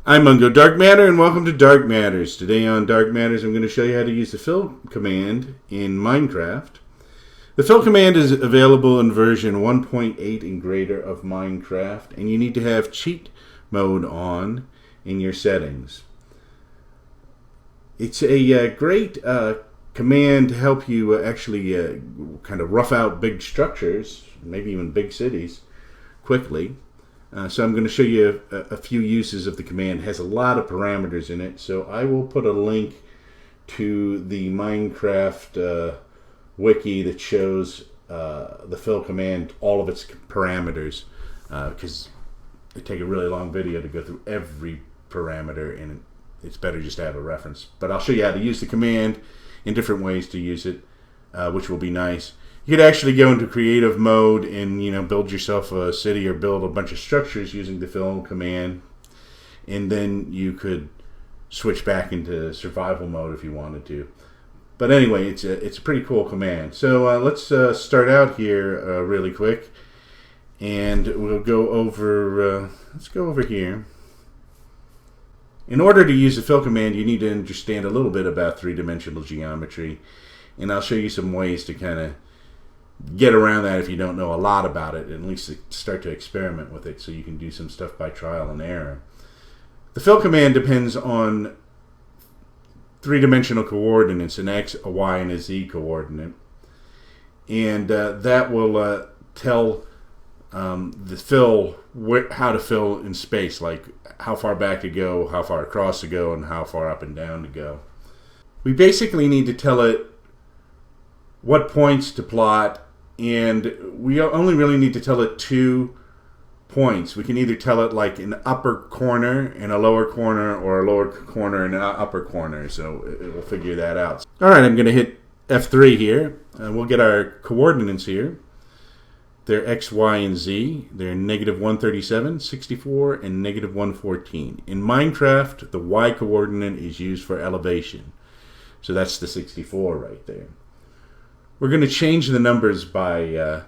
I'm Mungo Darkmatter, and welcome to Dark Matters. Today on Dark Matters, I'm going to show you how to use the fill command in Minecraft. The fill command is available in version 1.8 and greater of Minecraft, and you need to have cheat mode on in your settings. It's a great command to help you actually kind of rough out big structures, maybe even big cities, quickly. So I'm going to show you a few uses of the command. It has a lot of parameters in it, so I will put a link to the Minecraft wiki that shows the fill command, all of its parameters, because it take a really long video to go through every parameter, and it's better just to have a reference. But I'll show you how to use the command in different ways to use it, which will be nice. You could actually go into creative mode and build yourself a city or build a bunch of structures using the fill command, and then you could switch back into survival mode if you wanted to. But anyway, it's a pretty cool command. So let's start out here really quick, and we'll go over. Let's go over here. In order to use the fill command, you need to understand a little bit about three-dimensional geometry, and I'll show you some ways to kind of get around that if you don't know a lot about it, and at least start to experiment with it so you can do some stuff by trial and error. The fill command depends on three-dimensional coordinates, an X, a Y, and a Z coordinate, and that will tell the fill how to fill in space, like how far back to go, how far across to go, and how far up and down to go. We basically need to tell it what points to plot, and we only really need to tell it 2 points. We can either tell it like an upper corner and a lower corner, or a lower corner and an upper corner, so it will figure that out. Alright, I'm going to hit F3 here, and we'll get our coordinates here. They're X, Y, and Z. They're -137, 64, and -114. In Minecraft, the Y coordinate is used for elevation, so that's the 64 right there. We're going to change the numbers by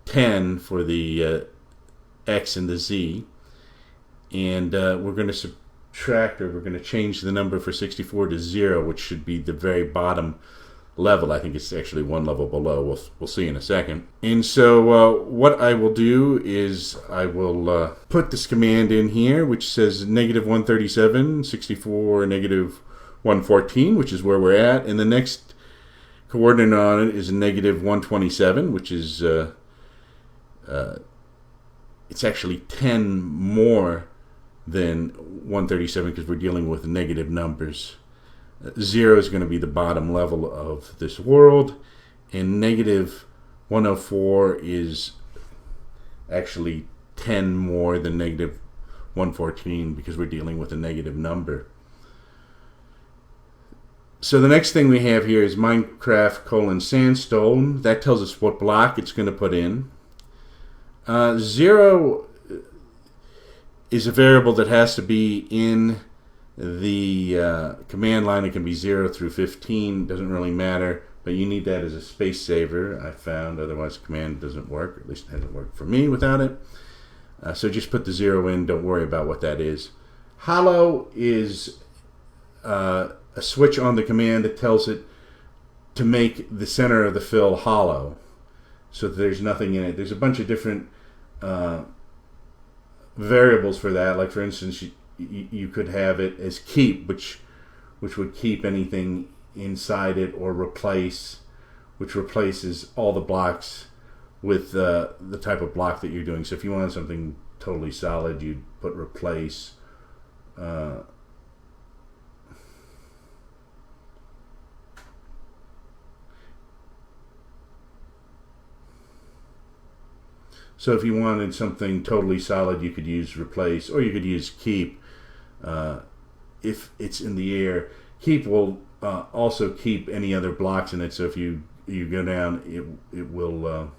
10 for the X and the Z, and we're going to subtract, or we're going to change the number for 64 to 0, which should be the very bottom level. I think it's actually one level below. We'll see in a second. And so what I will do is I will put this command in here, which says -137, 64, -114, which is where we're at, and the next coordinate on it is -127, which is it's actually 10 more than 137 because we're dealing with negative numbers. 0 is going to be the bottom level of this world, and -104 is actually 10 more than -114 because we're dealing with a negative number. So the next thing we have here is Minecraft sandstone. That tells us what block it's going to put in. 0 is a variable that has to be in the command line. It can be 0 through 15. Doesn't really matter, but you need that as a space saver, I found. Otherwise the command doesn't work. At least it hasn't worked for me without it. So just put the 0 in. Don't worry about what that is. Hollow is a switch on the command that tells it to make the center of the fill hollow, so that there's nothing in it. There's a bunch of different variables for that. Like for instance, you could have it as keep, which would keep anything inside it, or replace, which replaces all the blocks with the type of block that you're doing. So if you wanted something totally solid, you'd put replace. So if you wanted something totally solid, you could use replace, or you could use keep. If it's in the air, keep will also keep any other blocks in it. So if you go down, it will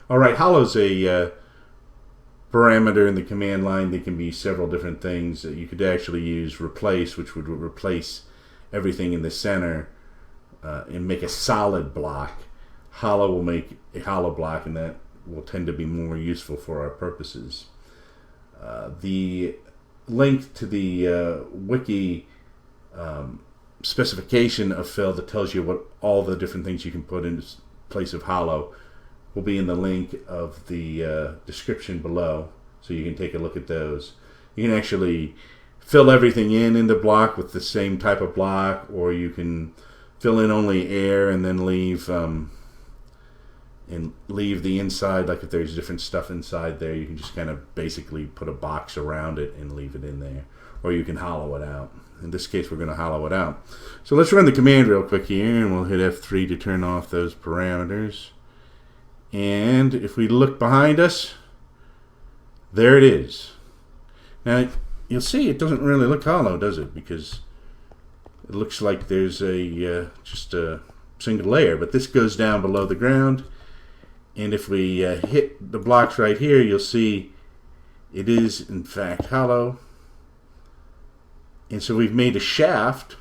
all right. Hollow's a parameter in the command line. They can be several different things. You could actually use replace, which would replace everything in the center and make a solid block. Hollow will make a hollow block, and that will tend to be more useful for our purposes. The link to the wiki specification of fill that tells you what all the different things you can put in place of hollow will be in the link of the description below, so you can take a look at those. You can actually fill everything in the block with the same type of block, or you can fill in only air and then leave the inside. Like if there's different stuff inside there, you can just kind of basically put a box around it and leave it in there, or you can hollow it out. In this case, we're going to hollow it out. So let's run the command real quick here, and we'll hit F3 to turn off those parameters. And if we look behind us, there it is. Now you'll see it doesn't really look hollow, does it? Because it looks like there's a just a single layer, but this goes down below the ground. And if we hit the blocks right here, you'll see it is in fact hollow. And so we've made a shaft.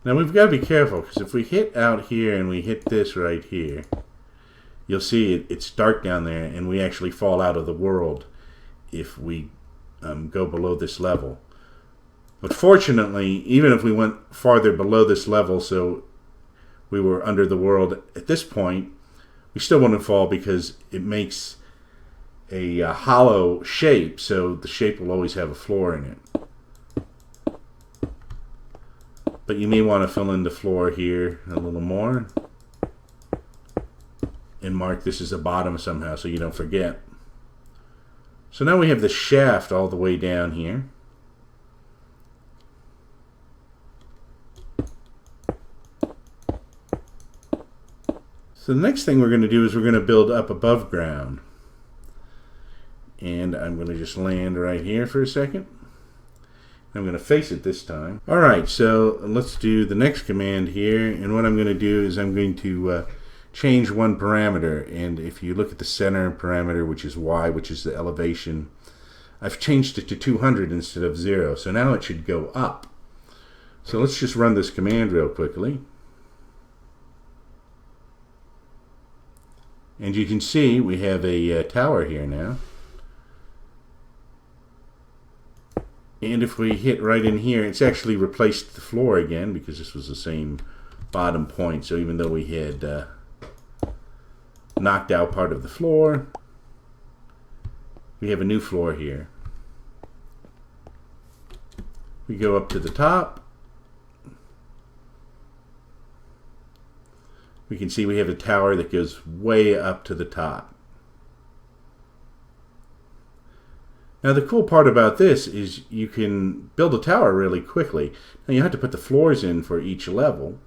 Now we've got to be careful, because if we hit out here and we hit this right here, you'll see it's dark down there, and we actually fall out of the world if we go below this level. But fortunately, even if we went farther below this level, so we were under the world at this point, we still wouldn't fall, because it makes a hollow shape, so the shape will always have a floor in it. But you may want to fill in the floor here a little more and mark this as a bottom somehow so you don't forget. So now we have the shaft all the way down here. So the next thing we're going to do is we're going to build up above ground. And I'm going to just land right here for a second. I'm going to face it this time. Alright, so let's do the next command here, and what I'm going to do is I'm going to change one parameter, and if you look at the center parameter, which is Y, which is the elevation, I've changed it to 200 instead of 0, so now it should go up. So let's just run this command real quickly. And you can see we have a tower here now. And if we hit right in here, it's actually replaced the floor again, because this was the same bottom point. So even though we had knocked out part of the floor, we have a new floor here. We go up to the top. We can see we have a tower that goes way up to the top. Now the cool part about this is you can build a tower really quickly. Now you have to put the floors in for each level,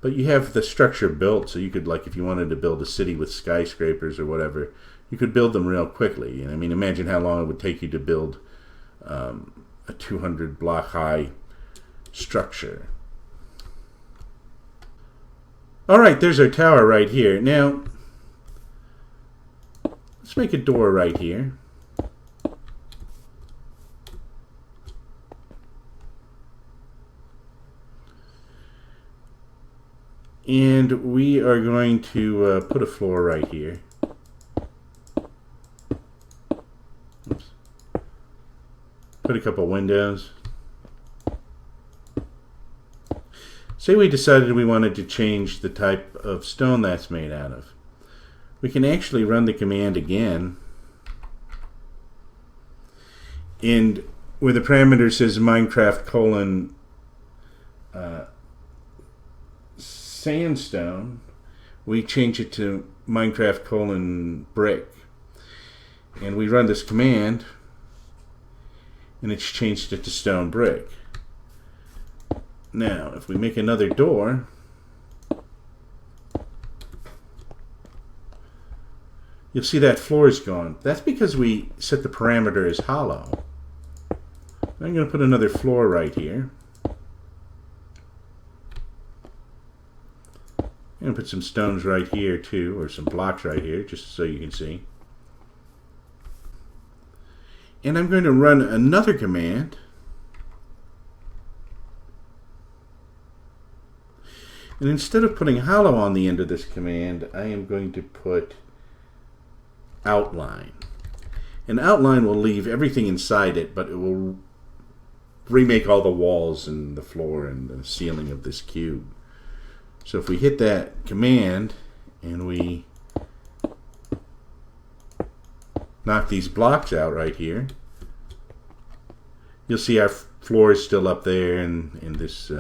but you have the structure built, so you could, like if you wanted to build a city with skyscrapers or whatever, you could build them real quickly. And I mean, imagine how long it would take you to build a 200 block high structure. Alright, there's our tower right here. Now let's make a door right here. And we are going to put a floor right here. Oops. Put a couple windows. Say we decided we wanted to change the type of stone that's made out of. We can actually run the command again. And where the parameter says Minecraft colon sandstone, we change it to Minecraft colon brick, and we run this command and it's changed it to stone brick. Now if we make another door, you'll see that floor is gone. That's because we set the parameter as hollow. I'm going to put another floor right here. I'm going to put some stones right here too, or some blocks right here, just so you can see. And I'm going to run another command. And instead of putting hollow on the end of this command, I am going to put outline. And outline will leave everything inside it, but it will remake all the walls and the floor and the ceiling of this cube. So if we hit that command and we knock these blocks out right here, you'll see our floor is still up there, and this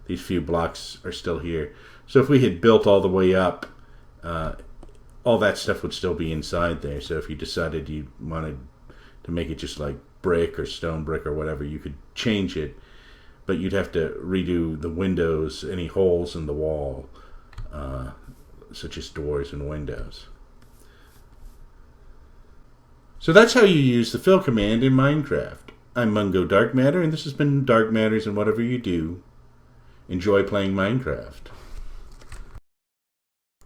these few blocks are still here. So if we had built all the way up, all that stuff would still be inside there. So if you decided you wanted to make it just like brick or stone brick or whatever, you could change it, but you'd have to redo the windows, any holes in the wall, such as doors and windows. So that's how you use the fill command in Minecraft. I'm Mungo Darkmatter, and this has been Dark Matters, and whatever you do, enjoy playing Minecraft.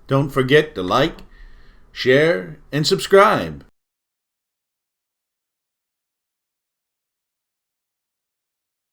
Don't forget to like, share, and subscribe.